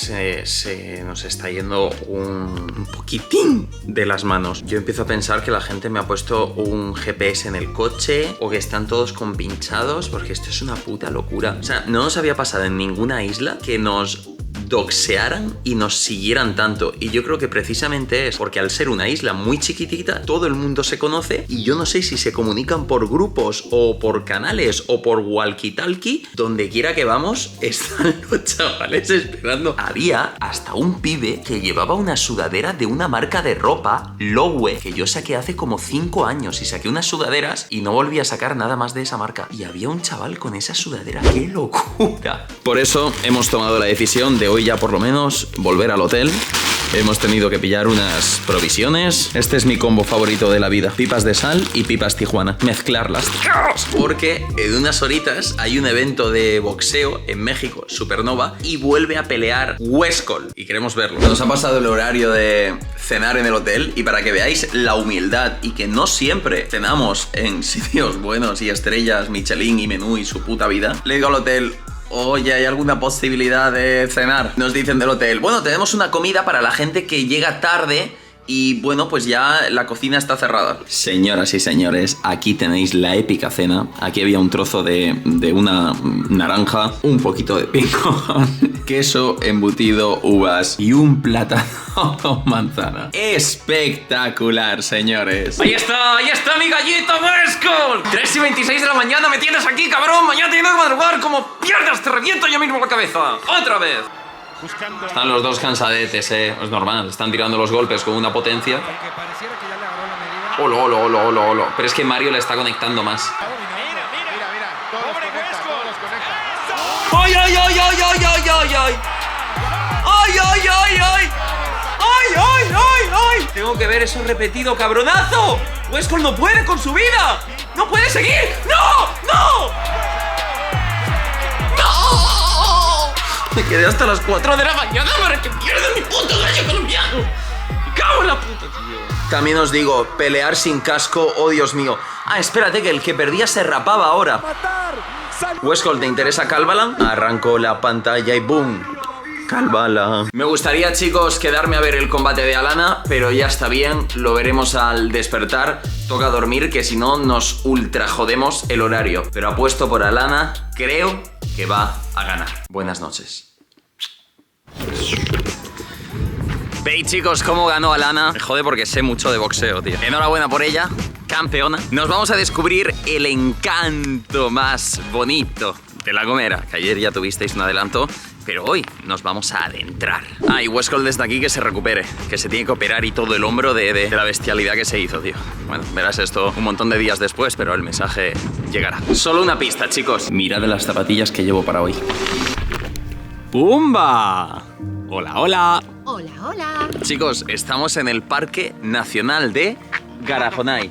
[SPEAKER 1] nos está yendo un poquitín de las manos. Yo empiezo a pensar que la gente me ha puesto un GPS en el coche o que están todos compinchados, porque esto es una puta locura. O sea, no nos había pasado en ninguna isla que nos doxearan y nos siguieran tanto. Y yo creo que precisamente es porque al ser una isla muy chiquitita, todo el mundo se conoce y yo no sé si se comunican por grupos o por canales o por walkie-talkie. Donde quiera que vamos, están los chavales esperando. Había hasta un pibe que llevaba una sudadera de una marca de ropa, Lowe, que yo saqué hace como 5 años y saqué unas sudaderas y no volví a sacar nada más de esa marca. Y había un chaval con esa sudadera. ¡Qué locura! Por eso hemos tomado la decisión de hoy ya por lo menos volver al hotel. Hemos tenido que pillar unas provisiones. Este es mi combo favorito de la vida. Pipas de sal y pipas Tijuana. Mezclarlas. Porque en unas horitas hay un evento de boxeo en México, Supernova, y vuelve a pelear Westcol. Y queremos verlo. Nos ha pasado el horario de cenar en el hotel y para que veáis la humildad y que no siempre cenamos en sitios buenos y estrellas, Michelin y menú y su puta vida, le digo al hotel: oye, ¿hay alguna posibilidad de cenar? Nos dicen del hotel: bueno, tenemos una comida para la gente que llega tarde y bueno, pues ya la cocina está cerrada. Señoras y señores, aquí tenéis la épica cena. Aquí había un trozo de una naranja, un poquito de pico, queso, embutido, uvas y un plátano con manzana. Espectacular, señores. Ahí está mi gallito Westcol. 3:26 de la mañana me tienes aquí, cabrón. Mañana tienes que madrugar. Como pierdas, te reviento yo mismo la cabeza. Otra vez. Están los dos cansadetes, es normal. Están tirando los golpes con una potencia. Olo. Pero es que Mario le está conectando más. ¡Ay, ay, ay, ay, ay, ay, ay, ay! ¡Ay, ay, ay, ay! ¡Ay, ay, ay, ay! Tengo que ver eso repetido, cabronazo. Westcott no puede con su vida. ¡No puede seguir! ¡No! ¡No! ¡No! Me quedé hasta las 4 de la mañana para que pierda mi puto gallo colombiano. Me cago en la puta, tío. También os digo, pelear sin casco, oh Dios mío. Ah, espérate, que el que perdía se rapaba ahora. Westcott, ¿te interesa Calvalan? Arrancó la pantalla y ¡boom! Calvala. Me gustaría, chicos, quedarme a ver el combate de Alana, pero ya está bien, lo veremos al despertar. Toca dormir, que si no nos ultra jodemos el horario. Pero apuesto por Alana, creo que va a ganar. Buenas noches. ¿Veis, chicos, cómo ganó Alana? Me jode porque sé mucho de boxeo, tío. Enhorabuena por ella, campeona. Nos vamos a descubrir el encanto más bonito de La Gomera, que ayer ya tuvisteis un adelanto, pero hoy nos vamos a adentrar. Ah, y Westcott desde aquí que se recupere, que se tiene que operar y todo el hombro de la bestialidad que se hizo, tío. Bueno, verás esto un montón de días después, pero el mensaje llegará. Solo una pista, chicos. Mirad las zapatillas que llevo para hoy. ¡Pumba! ¡Hola, hola!
[SPEAKER 2] Hola, hola.
[SPEAKER 1] Chicos, estamos en el Parque Nacional de Garajonay.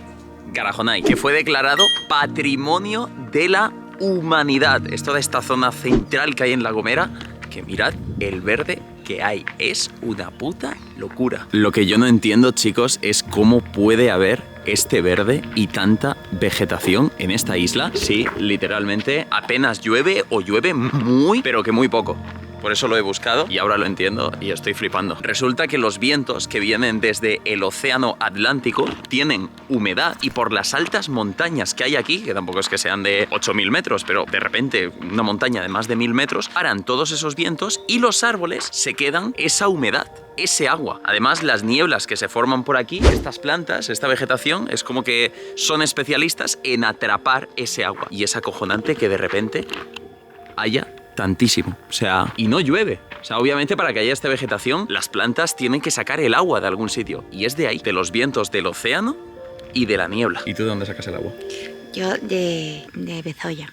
[SPEAKER 1] Garajonay, que fue declarado Patrimonio de la Humanidad. Es toda esta zona central que hay en La Gomera, que mirad el verde que hay. Es una puta locura. Lo que yo no entiendo, chicos, es cómo puede haber este verde y tanta vegetación en esta isla. Sí, literalmente apenas llueve o llueve muy, pero que muy poco. Por eso lo he buscado y ahora lo entiendo y estoy flipando. Resulta que los vientos que vienen desde el océano Atlántico tienen humedad y por las altas montañas que hay aquí, que tampoco es que sean de 8.000 metros, pero de repente una montaña de más de 1.000 metros, paran todos esos vientos y los árboles se quedan esa humedad, ese agua. Además, las nieblas que se forman por aquí, estas plantas, esta vegetación, es como que son especialistas en atrapar ese agua. Y es acojonante que de repente haya tantísimo, o sea, y no llueve. O sea, obviamente para que haya esta vegetación, las plantas tienen que sacar el agua de algún sitio. Y es de ahí, de los vientos del océano y de la niebla. ¿Y tú de dónde sacas el agua?
[SPEAKER 2] Yo de Bezoya.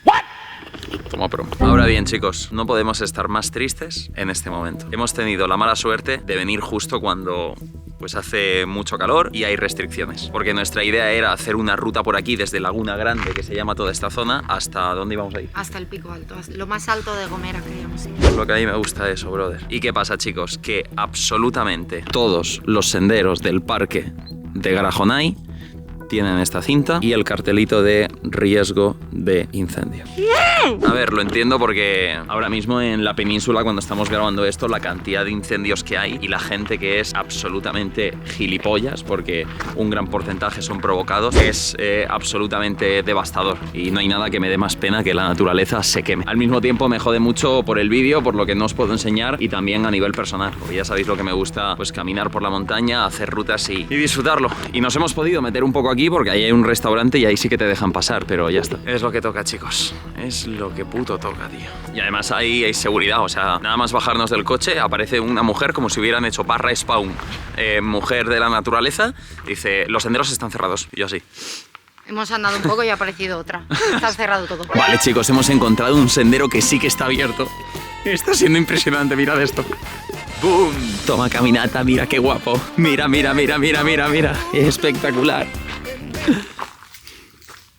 [SPEAKER 1] Toma promo. Ahora bien, chicos, no podemos estar más tristes en este momento. Hemos tenido la mala suerte de venir justo cuando pues hace mucho calor y hay restricciones. Porque nuestra idea era hacer una ruta por aquí desde Laguna Grande, que se llama toda esta zona, hasta ¿dónde íbamos a ir?
[SPEAKER 2] Hasta el Pico Alto, lo más alto de Gomera queríamos ir.
[SPEAKER 1] Lo que a mí me gusta eso, brother. ¿Y qué pasa, chicos? Que absolutamente todos los senderos del parque de Garajonay tienen esta cinta y el cartelito de riesgo de incendio. A ver, lo entiendo porque ahora mismo en la península, cuando estamos grabando esto, la cantidad de incendios que hay y la gente que es absolutamente gilipollas, porque un gran porcentaje son provocados, es absolutamente devastador. Y no hay nada que me dé más pena que la naturaleza se queme. Al mismo tiempo me jode mucho por el vídeo, por lo que no os puedo enseñar, y también a nivel personal, porque ya sabéis lo que me gusta, pues caminar por la montaña, hacer rutas y disfrutarlo. Y nos hemos podido meter un poco aquí porque ahí hay un restaurante y ahí sí que te dejan pasar, pero ya está. Es lo que toca, chicos. Es lo que puto toca, tío. Y además ahí hay seguridad, o sea, nada más bajarnos del coche aparece una mujer como si hubieran hecho barra spawn. Mujer de la naturaleza, dice, los senderos están cerrados. Y yo así.
[SPEAKER 2] Hemos andado un poco y ha aparecido otra. Está cerrado todo.
[SPEAKER 1] Vale, chicos, hemos encontrado un sendero que sí que está abierto. Está siendo impresionante, mirad esto. ¡Bum! Toma caminata, mira qué guapo. Mira, mira, mira, mira, mira, mira. Es espectacular.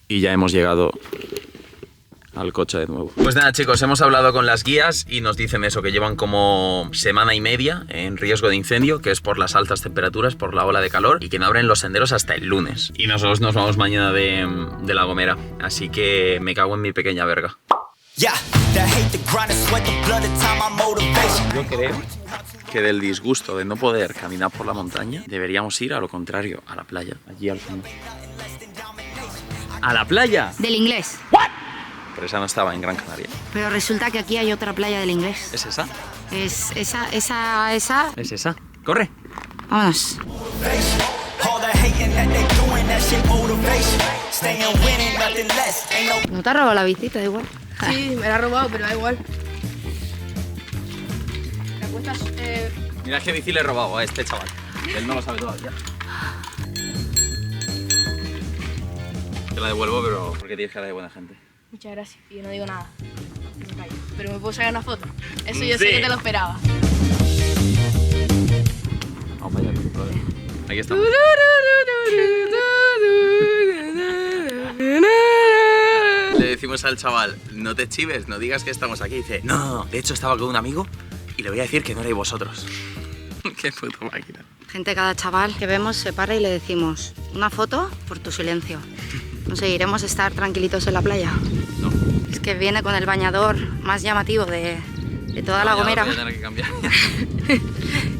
[SPEAKER 1] Y ya hemos llegado al coche de nuevo. Pues nada, chicos, hemos hablado con las guías y nos dicen eso, que llevan como semana y media en riesgo de incendio, que es por las altas temperaturas, por la ola de calor, y que no abren los senderos hasta el lunes. Y nosotros nos vamos mañana de La Gomera, así que me cago en mi pequeña verga. Yo creo que del disgusto de no poder caminar por la montaña, deberíamos ir a lo contrario, a la playa, allí al fondo. ¿A la playa?
[SPEAKER 2] Del Inglés.
[SPEAKER 1] Pero esa no estaba en Gran Canaria.
[SPEAKER 2] Pero resulta que aquí hay otra playa del Inglés.
[SPEAKER 1] ¿Es esa?
[SPEAKER 2] Es esa.
[SPEAKER 1] ¿Es esa? ¡Corre!
[SPEAKER 2] Vámonos. ¿No te ha robado la bicita? Da igual.
[SPEAKER 9] Sí, me la ha robado, pero da igual. ¿Me cuestas?
[SPEAKER 1] Mira qué bici le he robado a este chaval. Él no lo sabe todavía. Te la devuelvo, pero porque tienes cara de buena gente.
[SPEAKER 9] Muchas gracias, y yo no digo nada. Pero me puedo sacar una foto. Eso yo sé que te lo esperaba.
[SPEAKER 1] Vamos allá, brother. Aquí estamos. Le decimos al chaval, no te chives, no digas que estamos aquí. Dice, no, de hecho estaba con un amigo y le voy a decir que no erais vosotros. Qué puta máquina.
[SPEAKER 2] Gente, cada chaval que vemos se para y le decimos, una foto por tu silencio. ¿Conseguiremos estar tranquilitos en la playa?
[SPEAKER 1] No.
[SPEAKER 2] Es que viene con el bañador más llamativo de toda La Gomera.
[SPEAKER 1] Voy a tener que cambiar.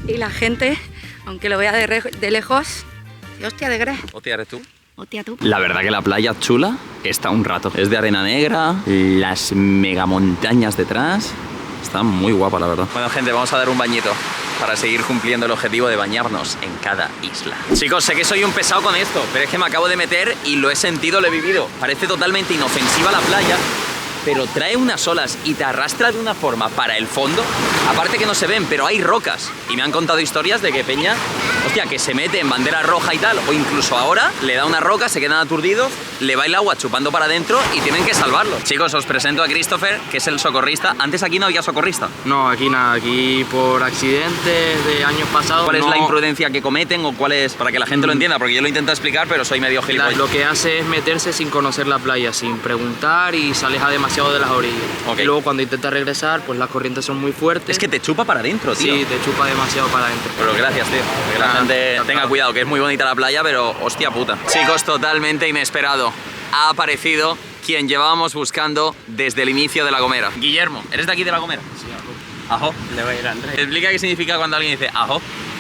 [SPEAKER 2] Y la gente, aunque lo vea de lejos, dice, hostia, de Gre.
[SPEAKER 1] Hostia, ¿eres tú?
[SPEAKER 2] Hostia, tú.
[SPEAKER 1] La verdad que la playa chula está un rato. Es de arena negra, las megamontañas detrás. Está muy guapa, la verdad. Bueno, gente, vamos a dar un bañito para seguir cumpliendo el objetivo de bañarnos en cada isla. Chicos, sé que soy un pesado con esto, pero es que me acabo de meter y lo he sentido, lo he vivido. Parece totalmente inofensiva la playa, pero trae unas olas y te arrastra de una forma para el fondo. Aparte que no se ven, pero hay rocas. Y me han contado historias de que Peña, hostia, que se mete en bandera roja y tal, o incluso ahora le da una roca, se quedan aturdidos, le va el agua chupando para adentro y tienen que salvarlo. Chicos, os presento a Christopher, que es el socorrista. Antes aquí no había socorrista.
[SPEAKER 10] No, aquí nada, aquí por accidentes de años pasados.
[SPEAKER 1] ¿Cuál es la imprudencia que cometen o cuál es, para que la gente lo entienda? Porque yo lo intento explicar, pero soy medio gilipollas.
[SPEAKER 10] Lo que hace es meterse sin conocer la playa, sin preguntar y se aleja demasiado de las orillas.
[SPEAKER 1] Okay.
[SPEAKER 10] Y luego cuando intenta regresar, pues las corrientes son muy fuertes.
[SPEAKER 1] Es que te chupa para adentro, tío.
[SPEAKER 10] Sí, te chupa demasiado para adentro.
[SPEAKER 1] Pero gracias, tío. Que la gente tenga cuidado, que es muy bonita la playa, pero hostia puta. Chicos, totalmente inesperado. Ha aparecido quien llevábamos buscando desde el inicio de La Gomera. Guillermo, ¿eres de aquí de La Gomera?
[SPEAKER 10] Sí,
[SPEAKER 1] Ajo.
[SPEAKER 10] le va a ir a Andrés.
[SPEAKER 1] Explica qué significa cuando alguien dice ajo.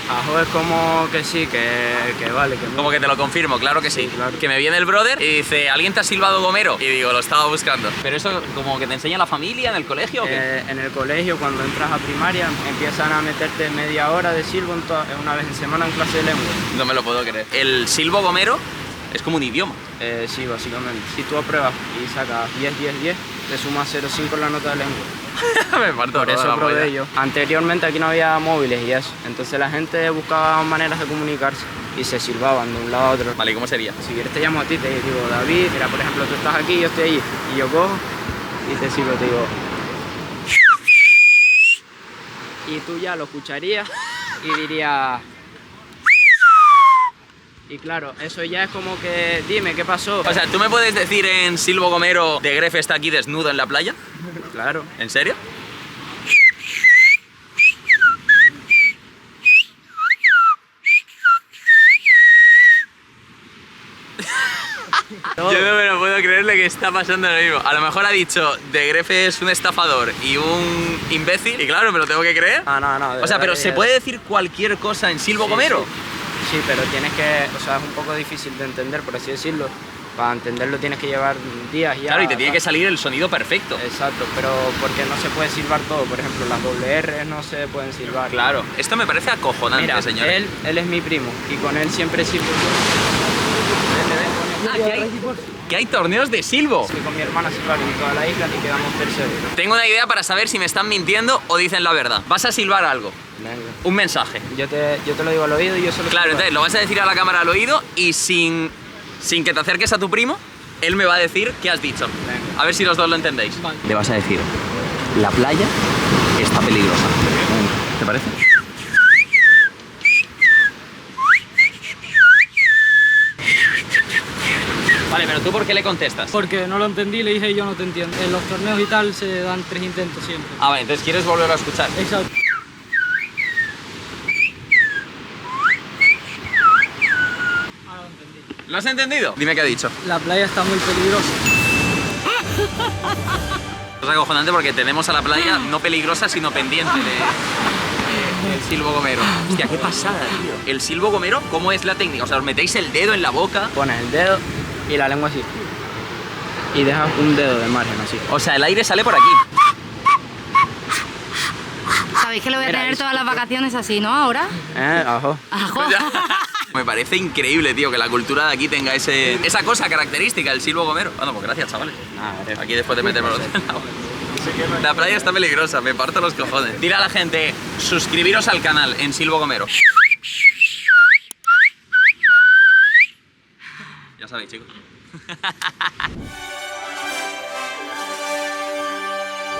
[SPEAKER 10] Ajo es como que sí, que vale. Que
[SPEAKER 1] Como que te lo confirmo, claro que sí.
[SPEAKER 10] Claro.
[SPEAKER 1] Que me viene el brother y dice, ¿alguien te ha silbado Gomero? Y digo, lo estaba buscando. Pero eso como que te enseña la familia en el colegio, ¿o qué?
[SPEAKER 10] En el colegio, cuando entras a primaria, empiezan a meterte media hora de silbo una vez en semana en clase de lengua.
[SPEAKER 1] No me lo puedo creer. El silbo Gomero es como un idioma.
[SPEAKER 10] Sí, básicamente. Si tú apruebas y sacas 10, 10, 10, te sumas 0,5 en la nota de lengua.
[SPEAKER 1] Me parto
[SPEAKER 10] Por
[SPEAKER 1] toda
[SPEAKER 10] eso
[SPEAKER 1] la
[SPEAKER 10] probé
[SPEAKER 1] polla.
[SPEAKER 10] yo. Anteriormente aquí no había móviles y eso. Entonces la gente buscaba maneras de comunicarse y se silbaban de un lado a otro.
[SPEAKER 1] Vale, ¿y cómo sería?
[SPEAKER 10] Si quieres te llamo a ti, te digo, David, mira, por ejemplo, tú estás aquí, yo estoy allí. Y yo cojo y te silbo, te digo. Y tú ya lo escucharías y dirías... Y claro, eso ya es como que, dime, ¿qué pasó?
[SPEAKER 1] O sea, ¿tú me puedes decir en silbo Gomero de Gref está aquí desnudo en la playa?
[SPEAKER 10] Claro.
[SPEAKER 1] ¿En serio? Yo no me lo puedo creer lo que está pasando ahora mismo. A lo mejor ha dicho de Gref es un estafador y un imbécil. Y claro, me lo tengo que creer.
[SPEAKER 10] No.
[SPEAKER 1] O sea, pero ¿se puede decir cualquier cosa en silbo Gomero?
[SPEAKER 10] Sí, pero tienes que, o sea, es un poco difícil de entender, por así decirlo. Para entenderlo tienes que llevar días ya.
[SPEAKER 1] Claro, y te tiene que salir el sonido perfecto.
[SPEAKER 10] Exacto, pero porque no se puede silbar todo. Por ejemplo, las doble R no se pueden silbar.
[SPEAKER 1] Claro, esto me parece acojonante,
[SPEAKER 10] Mira,
[SPEAKER 1] señores.
[SPEAKER 10] él es mi primo y con él siempre silbo.
[SPEAKER 1] Ah, que hay torneos de silbo.
[SPEAKER 10] Sí, con mi hermana silbaron en toda la isla y quedamos terceros.
[SPEAKER 1] Tengo una idea para saber si me están mintiendo o dicen la verdad. Vas a silbar algo.
[SPEAKER 10] Venga.
[SPEAKER 1] Un mensaje.
[SPEAKER 10] Yo te lo digo al oído y yo solo.
[SPEAKER 1] Claro, entonces lo vas a decir a la cámara al oído y sin que te acerques a tu primo, él me va a decir qué has dicho.
[SPEAKER 10] Venga.
[SPEAKER 1] A ver si los dos lo entendéis. Vale. Le vas a decir, la playa está peligrosa. ¿Te parece? Vale, pero ¿tú por qué le contestas?
[SPEAKER 11] Porque no lo entendí, le dije yo no te entiendo. En los torneos y tal se dan 3 intentos siempre.
[SPEAKER 1] Ah, vale, entonces quieres volver a escuchar.
[SPEAKER 11] Exacto. Ahora lo entendí.
[SPEAKER 1] ¿Lo has entendido? Dime qué ha dicho.
[SPEAKER 11] La playa está muy peligrosa.
[SPEAKER 1] Es acojonante porque tenemos a la playa no peligrosa, sino pendiente del silbo Gomero. Hostia, qué pasada, tío. El silbo Gomero, ¿cómo es la técnica? O sea, os metéis el dedo en la boca.
[SPEAKER 10] Pones el dedo y la lengua así. Y dejas un dedo de margen así.
[SPEAKER 1] O sea, el aire sale por aquí.
[SPEAKER 2] Sabéis que lo voy a
[SPEAKER 10] Mira,
[SPEAKER 2] tener
[SPEAKER 10] eso.
[SPEAKER 2] todas las vacaciones así, ¿no? Ahora.
[SPEAKER 10] Ajo.
[SPEAKER 2] Ajo.
[SPEAKER 1] Me parece increíble, tío, que la cultura de aquí tenga esa cosa característica, el silbo Gomero. Bueno, pues gracias, chavales. Aquí después de meterme La playa está peligrosa, me parto los cojones. Dile a la gente, suscribiros al canal en silbo Gomero. Ya sabéis, chicos.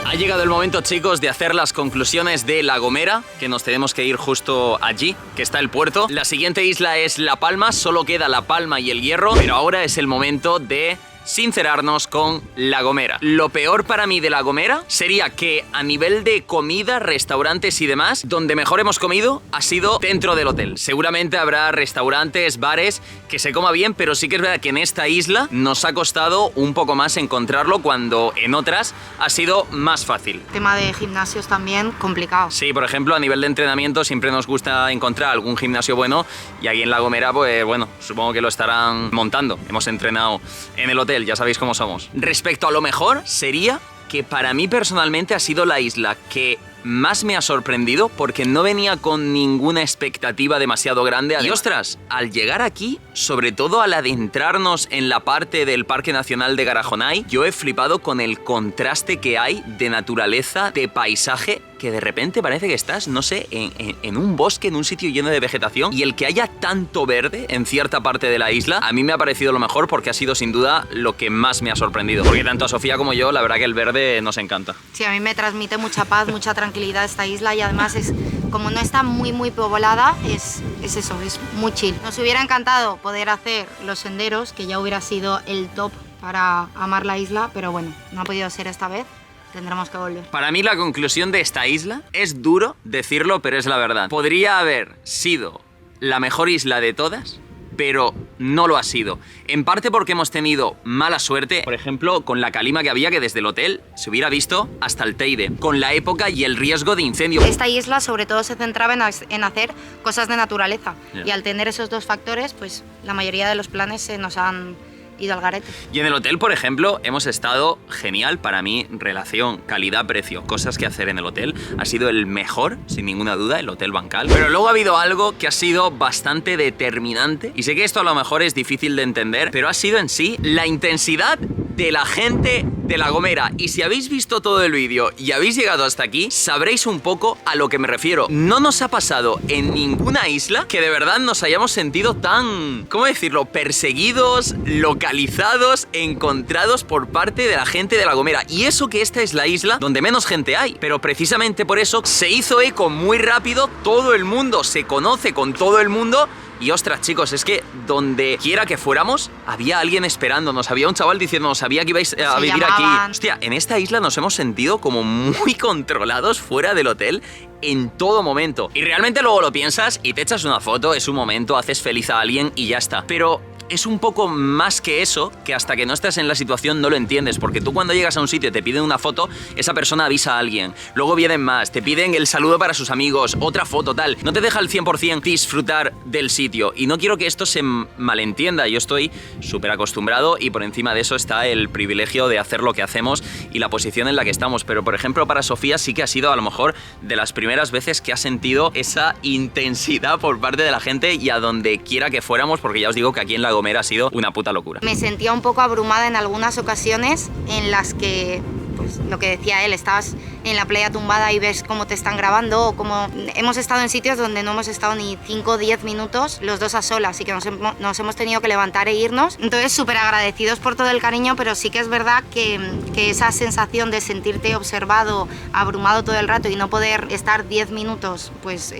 [SPEAKER 1] Ha llegado el momento, chicos, de hacer las conclusiones de La Gomera, que nos tenemos que ir justo allí, que está el puerto. La siguiente isla es La Palma, solo queda La Palma y El Hierro, pero ahora es el momento de sincerarnos con La Gomera. Lo peor para mí de La Gomera sería que a nivel de comida, restaurantes y demás, donde mejor hemos comido ha sido dentro del hotel. Seguramente habrá restaurantes, bares, que se coma bien, pero sí que es verdad que en esta isla nos ha costado un poco más encontrarlo cuando en otras ha sido más fácil.
[SPEAKER 2] Tema de gimnasios también complicado.
[SPEAKER 1] Sí, por ejemplo, a nivel de entrenamiento siempre nos gusta encontrar algún gimnasio bueno y aquí en La Gomera, pues bueno, supongo que lo estarán montando. Hemos entrenado en el hotel, ya sabéis cómo somos. Respecto a lo mejor, sería que para mí personalmente ha sido la isla que más me ha sorprendido porque no venía con ninguna expectativa demasiado grande. Y ostras, al llegar aquí, sobre todo al adentrarnos en la parte del Parque Nacional de Garajonay, yo he flipado con el contraste que hay de naturaleza, de paisaje, que de repente parece que estás, no sé, en un bosque, en un sitio lleno de vegetación, y el que haya tanto verde en cierta parte de la isla, a mí me ha parecido lo mejor porque ha sido sin duda lo que más me ha sorprendido. Porque tanto a Sofía como yo, la verdad que el verde nos encanta.
[SPEAKER 2] Sí, a mí me transmite mucha paz, mucha tranquilidad esta isla y además es, como no está muy poblada, es eso, es muy chill. Nos hubiera encantado poder hacer los senderos, que ya hubiera sido el top para amar la isla, pero bueno, no ha podido ser esta vez. Tendremos que volver.
[SPEAKER 1] Para mí la conclusión de esta isla, es duro decirlo, pero es la verdad. Podría haber sido la mejor isla de todas, pero no lo ha sido. En parte porque hemos tenido mala suerte, por ejemplo, con la calima que había, que desde el hotel se hubiera visto hasta el Teide, con la época y el riesgo de incendio.
[SPEAKER 2] Esta isla sobre todo se centraba en hacer cosas de naturaleza, y al tener esos dos factores, pues la mayoría de los planes se nos han ido al garete.
[SPEAKER 1] Y en el hotel, por ejemplo, hemos estado genial. Para mí, relación calidad-precio, cosas que hacer en el hotel, ha sido el mejor, sin ninguna duda, el Hotel Bancal. Pero luego ha habido algo que ha sido bastante determinante, y sé que esto a lo mejor es difícil de entender, pero ha sido en sí la intensidad de la gente de La Gomera. Y si habéis visto todo el vídeo y habéis llegado hasta aquí, sabréis un poco a lo que me refiero. No nos ha pasado en ninguna isla que de verdad nos hayamos sentido tan, ¿cómo decirlo?, perseguidos, localizados, encontrados por parte de la gente de La Gomera. Y eso que esta es la isla donde menos gente hay, pero precisamente por eso se hizo eco muy rápido, todo el mundo se conoce con todo el mundo. Y ostras, chicos, es que donde quiera que fuéramos, había alguien esperándonos, había un chaval diciéndonos, sabía que ibais a vivir aquí. Hostia, en esta isla nos hemos sentido como muy controlados fuera del hotel en todo momento. Y realmente luego lo piensas y te echas una foto, es un momento, haces feliz a alguien y ya está. Pero es un poco más que eso, que hasta que no estás en la situación no lo entiendes, porque tú cuando llegas a un sitio y te piden una foto, esa persona avisa a alguien, luego vienen más, te piden el saludo para sus amigos, otra foto, tal, no te deja al 100% disfrutar del sitio, y no quiero que esto se malentienda. Yo estoy súper acostumbrado y por encima de eso está el privilegio de hacer lo que hacemos y la posición en la que estamos, pero por ejemplo para Sofía sí que ha sido a lo mejor de las primeras veces que ha sentido esa intensidad por parte de la gente y a donde quiera que fuéramos, porque ya os digo que aquí en La Gomera ha sido una puta locura.
[SPEAKER 2] Me sentía un poco abrumada en algunas ocasiones en las que, pues lo que decía él, estás en la playa tumbada y ves cómo te están grabando, o como hemos estado en sitios donde no hemos estado ni 5 o 10 minutos los dos a solas, y que nos hemos tenido que levantar e irnos. Entonces súper agradecidos por todo el cariño, pero sí que es verdad que esa sensación de sentirte observado, abrumado todo el rato y no poder estar 10 minutos pues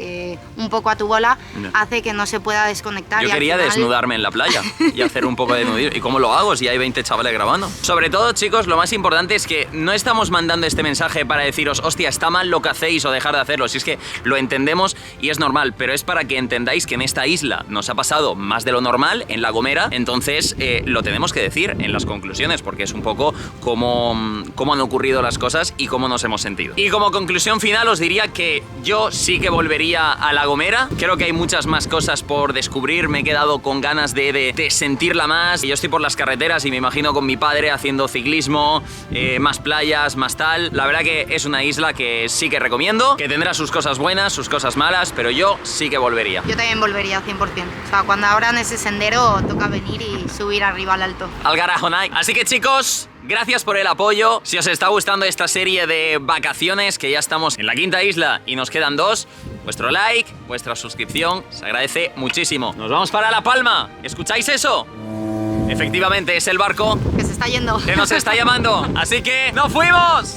[SPEAKER 2] un poco a tu bola, hace que no se pueda desconectar.
[SPEAKER 1] Yo quería desnudarme en la playa y hacer un poco de nudismo. ¿Y cómo lo hago si hay 20 chavales grabando? Sobre todo, chicos, lo más importante es que no estamos mandando este mensaje para deciros, hostia, está mal lo que hacéis o dejar de hacerlo. Si es que lo entendemos y es normal, pero es para que entendáis que en esta isla nos ha pasado más de lo normal, en La Gomera, entonces lo tenemos que decir en las conclusiones, porque es un poco cómo han ocurrido las cosas y cómo nos hemos sentido. Y como conclusión final os diría que yo sí que volvería a La Gomera. Creo que hay muchas más cosas por descubrir, me he quedado con ganas de sentirla más. Yo estoy por las carreteras y me imagino con mi padre haciendo ciclismo, más playas, más tal. La verdad que es una isla que sí que recomiendo, que tendrá sus cosas buenas, sus cosas malas, pero yo sí que volvería.
[SPEAKER 2] Yo también volvería 100%. O sea, cuando abran ese sendero toca venir y subir arriba al alto.
[SPEAKER 1] Al Garajonay. Así que chicos, gracias por el apoyo. Si os está gustando esta serie de vacaciones, que ya estamos en la 5ª isla y nos quedan 2, vuestro like, vuestra suscripción, se agradece muchísimo. Nos vamos para La Palma. ¿Escucháis eso? Efectivamente, es el barco
[SPEAKER 2] que se está yendo,
[SPEAKER 1] que nos está llamando. Así que ¡nos fuimos!